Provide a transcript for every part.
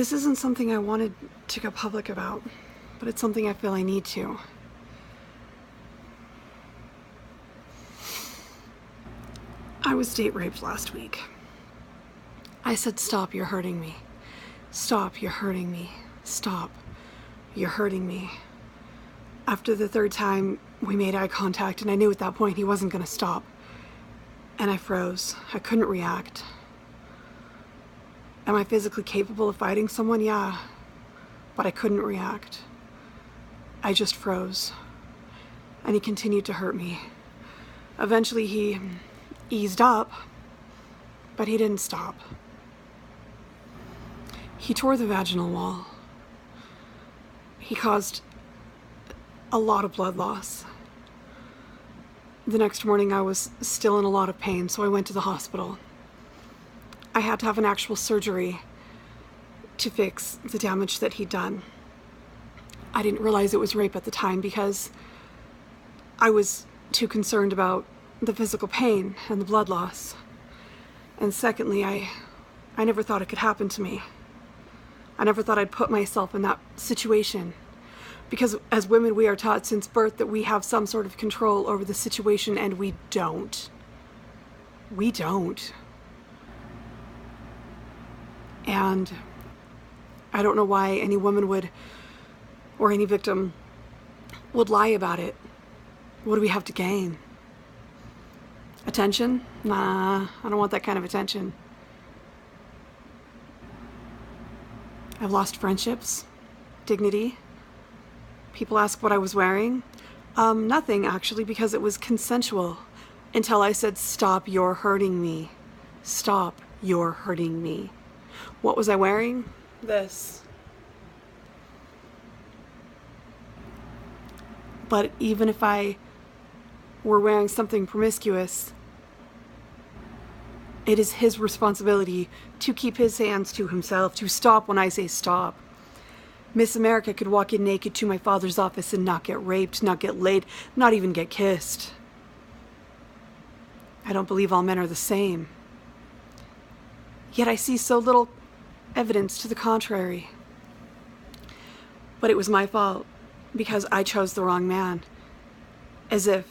This isn't something I wanted to go public about, but it's something I feel I need to. I was date raped last week. I said, "Stop, you're hurting me. Stop, you're hurting me. Stop, you're hurting me." After the third time, we made eye contact, and I knew at that point he wasn't going to stop. And I froze. I couldn't react. Am I physically capable of fighting someone? Yeah. But I couldn't react. I just froze. And he continued to hurt me. Eventually he eased up, but he didn't stop. He tore the vaginal wall. He caused a lot of blood loss. The next morning I was still in a lot of pain, so I went to the hospital. I had to have an actual surgery to fix the damage that he'd done. I didn't realize it was rape at the time because I was too concerned about the physical pain and the blood loss. And secondly, I never thought it could happen to me. I never thought I'd put myself in that situation. Because as women, we are taught since birth that we have some sort of control over the situation, and we don't. We don't. And I don't know why any woman would, or any victim would lie about it. What do we have to gain? Attention? Nah, I don't want that kind of attention. I've lost friendships, dignity. People ask what I was wearing. Nothing, actually, because it was consensual until I said, "Stop, you're hurting me. Stop, you're hurting me." What was I wearing? This. But even if I were wearing something promiscuous, it is his responsibility to keep his hands to himself, to stop when I say stop. Miss America could walk in naked to my father's office and not get raped, not get laid, not even get kissed. I don't believe all men are the same. Yet I see so little evidence to the contrary. But it was my fault because I chose the wrong man. As if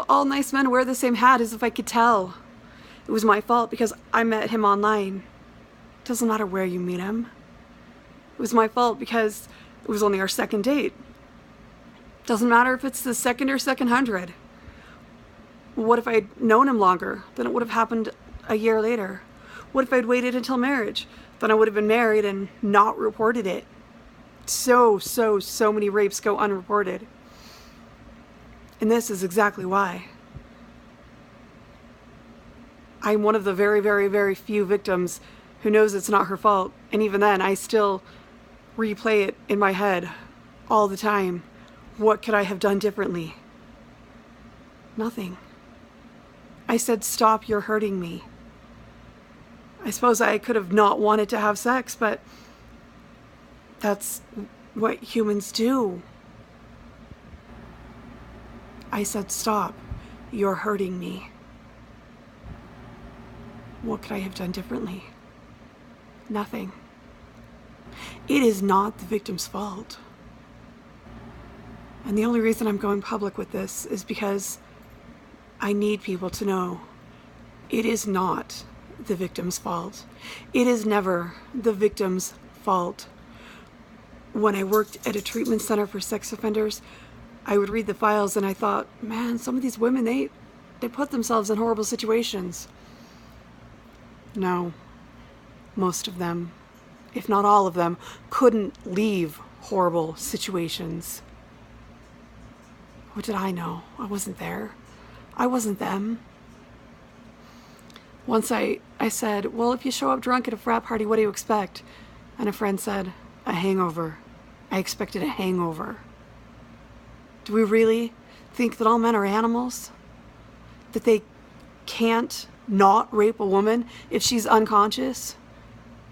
all nice men wear the same hat, as if I could tell. It was my fault because I met him online. Doesn't matter where you meet him. It was my fault because it was only our second date. Doesn't matter if it's the second or second hundred. What if I'd known him longer? Then it would have happened a year later. What if I'd waited until marriage? Then I would have been married and not reported it. So many rapes go unreported. And this is exactly why. I'm one of the very few victims who knows it's not her fault. And even then, I still replay it in my head all the time. What could I have done differently? Nothing. I said, "Stop, you're hurting me." I suppose I could have not wanted to have sex, but that's what humans do. I said, "Stop, you're hurting me." What could I have done differently? Nothing. It is not the victim's fault. And the only reason I'm going public with this is because I need people to know it is not the victim's fault. It is never the victim's fault. When I worked at a treatment center for sex offenders, I would read the files and I thought, man, some of these women, they put themselves in horrible situations. No, most of them, if not all of them, couldn't leave horrible situations. What did I know? I wasn't there. I wasn't them. Once I said, "Well, if you show up drunk at a frat party, what do you expect?" And a friend said, "A hangover." I expected a hangover. Do we really think that all men are animals? That they can't not rape a woman if she's unconscious?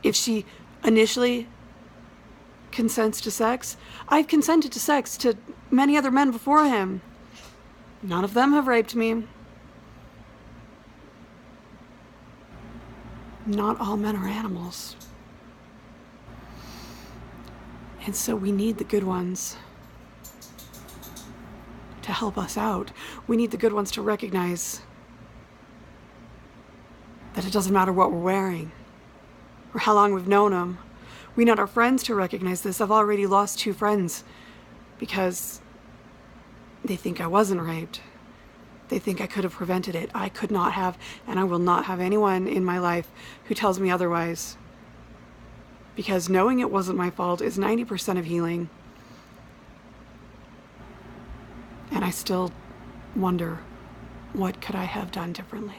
If she initially consents to sex? I've consented to sex to many other men before him. None of them have raped me. not all men are animals. And so we need the good ones to help us out. We need the good ones to recognize that it doesn't matter what we're wearing or how long we've known them. We need our friends to recognize this. I've already lost 2 friends because they think I wasn't raped. They think I could have prevented it. I could not have, and I will not have anyone in my life who tells me otherwise. Because knowing it wasn't my fault is 90% of healing. And I still wonder, what could I have done differently?